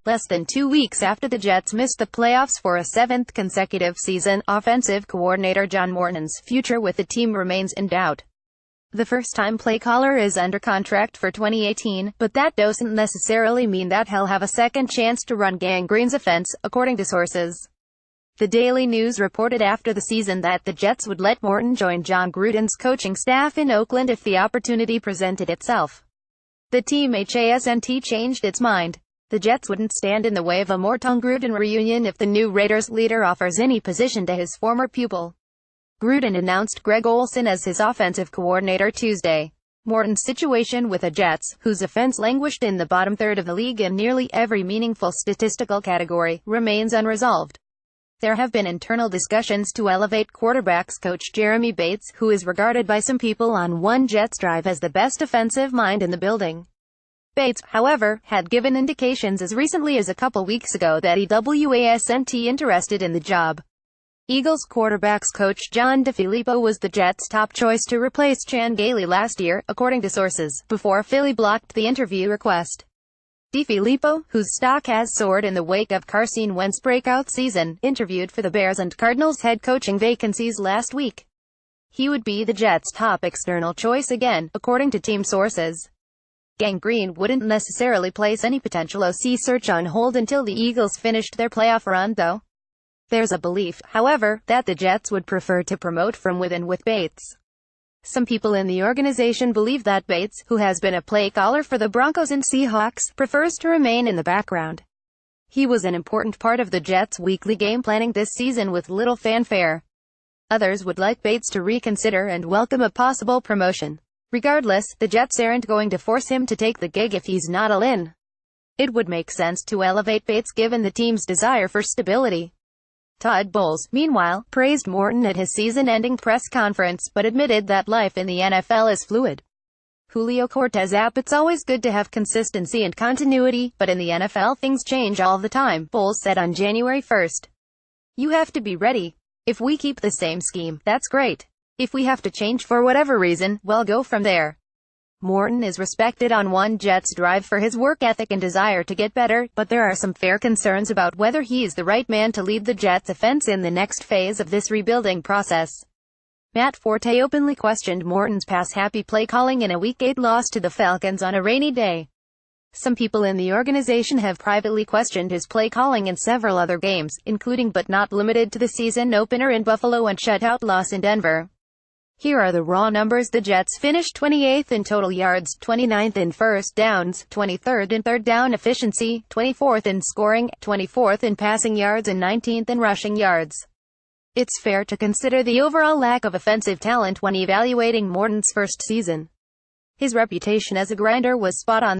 Less than 2 weeks after the Jets missed the playoffs for a seventh consecutive season, offensive coordinator John Morton's future with the team remains in doubt. The first-time play caller is under contract for 2018, but that doesn't necessarily mean that he'll have a second chance to run Gang Green's offense, according to sources. The Daily News reported after the season that the Jets would let Morton join John Gruden's coaching staff in Oakland if the opportunity presented itself. The team hasn't changed its mind. The Jets wouldn't stand in the way of a Morton-Gruden reunion if the new Raiders leader offers any position to his former pupil. Gruden announced Greg Olsen as his offensive coordinator Tuesday. Morton's situation with the Jets, whose offense languished in the bottom third of the league in nearly every meaningful statistical category, remains unresolved. There have been internal discussions to elevate quarterbacks coach Jeremy Bates, who is regarded by some people on One Jets Drive as the best offensive mind in the building. Bates, however, had given indications as recently as a couple weeks ago that he wasn't interested in the job. Eagles quarterbacks coach John DeFilippo was the Jets' top choice to replace Chan Gailey last year, according to sources, before Philly blocked the interview request. DeFilippo, whose stock has soared in the wake of Carson Wentz's breakout season, interviewed for the Bears and Cardinals head coaching vacancies last week. He would be the Jets' top external choice again, according to team sources. Gang Green wouldn't necessarily place any potential OC search on hold until the Eagles finished their playoff run, though. There's a belief, however, that the Jets would prefer to promote from within with Bates. Some people in the organization believe that Bates, who has been a play caller for the Broncos and Seahawks, prefers to remain in the background. He was an important part of the Jets' weekly game planning this season with little fanfare. Others would like Bates to reconsider and welcome a possible promotion. Regardless, the Jets aren't going to force him to take the gig if he's not all in. It would make sense to elevate Bates given the team's desire for stability. Todd Bowles, meanwhile, praised Morton at his season-ending press conference, but admitted that life in the NFL is fluid. Julio Cortez app: "It's always good to have consistency and continuity, but in the NFL things change all the time," Bowles said on January 1st. "You have to be ready. If we keep the same scheme, that's great. If we have to change for whatever reason, we'll go from there." Morton is respected on One Jets Drive for his work ethic and desire to get better, but there are some fair concerns about whether he's the right man to lead the Jets' offense in the next phase of this rebuilding process. Matt Forte openly questioned Morton's pass-happy play calling in a Week 8 loss to the Falcons on a rainy day. Some people in the organization have privately questioned his play calling in several other games, including but not limited to the season opener in Buffalo and shutout loss in Denver. Here are the raw numbers. The Jets finished 28th in total yards, 29th in first downs, 23rd in third down efficiency, 24th in scoring, 24th in passing yards and 19th in rushing yards. It's fair to consider the overall lack of offensive talent when evaluating Morton's first season. His reputation as a grinder was spot on.